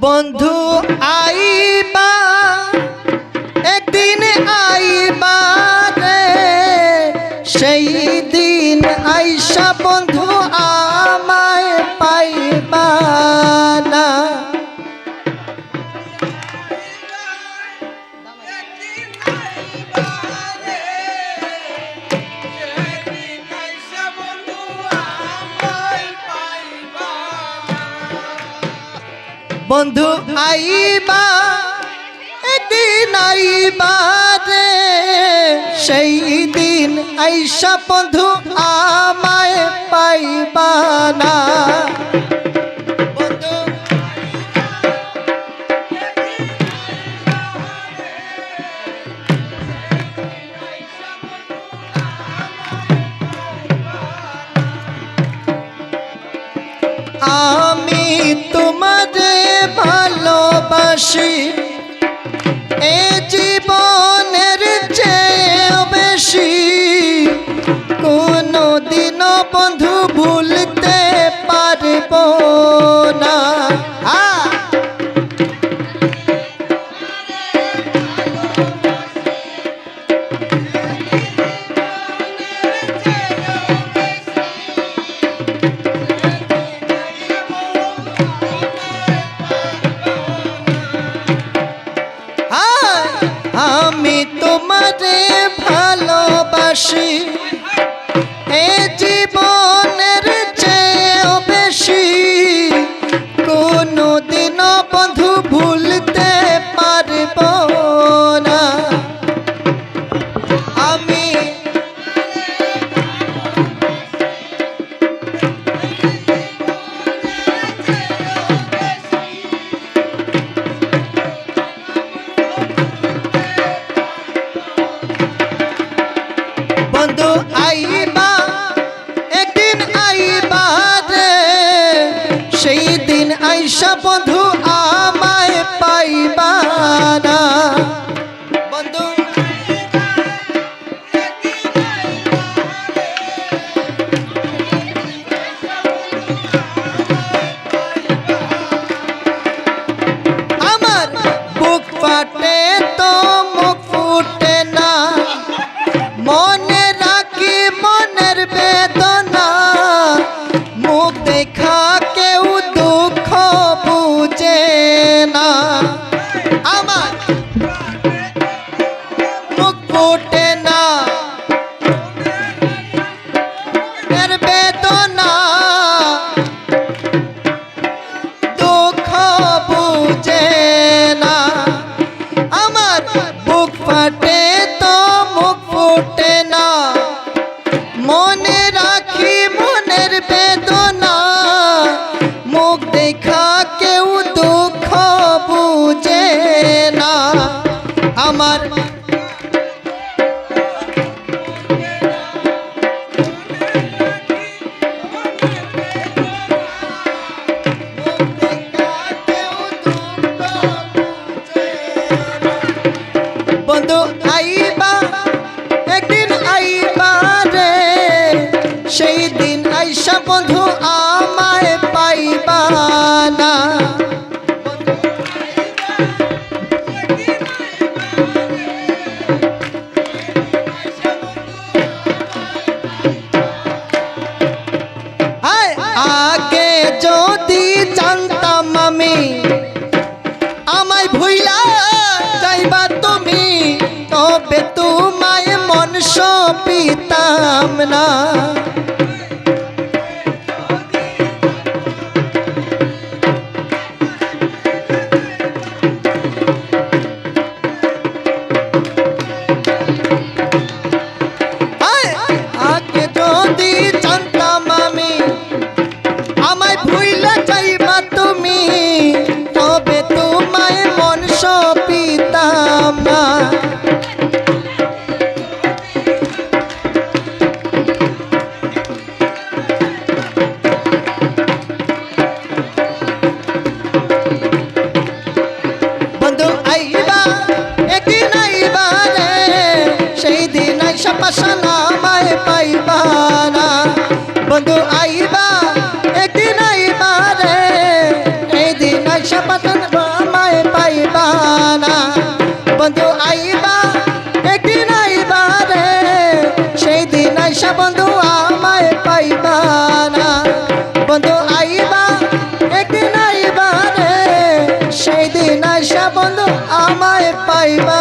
বন্ধু আইবা একদিন আইবা রে, সেই দিন আইসা বন্ধু আমায় পাইবা না। বন্ধু আইবা একদিন আইবা রে, সেই দিন আইসা বন্ধু আমায় পাইবা না। আমি তোমারে ভালোবাসি এ জীবনের চেয়ে বেশি, কোনদিনও বন্ধু ভুলতে পারব না। আমি তোমারে ভালোবাসি এ জীবনের চেয়েও বেশি, কোনদিনও বন্ধু ভুলতে পারব না। আমি বন্ধু আইবা একদিন আইবা রে, সেই দিন আইসা বন্ধু আমায় পাইবা না। বন্ধু আমার বুক ফাটে তো মুখ ফুটে না, মনে রাখি মনের বেদনা, মুখ দেখা কেউ দুঃখ বুঝে না। আমার মুখ ফুটে না মনের বেদনা, দুঃখ বুঝে না। আমার বুক ফাটে তো মুখ ফুটে না, মনে রাখি মনের বেদনা, মুখ দেখা কেউ দুঃখ বুঝে না। আমার বন্ধু আইবা একদিন আইবা রে, সেই দিন আইসা বন্ধু আমায় পাইবা না। আগে যদি জানতাম আমি আমায় ভুইলা যাইবা তুমি, তবে তোমায় মন সপিতাম না। আগে যদি জানতাম আমি আমায় ভুইলা যাইবা তুমি, তবে তোমায় মন সপিতাম না। বন্ধু আমায় পাইবা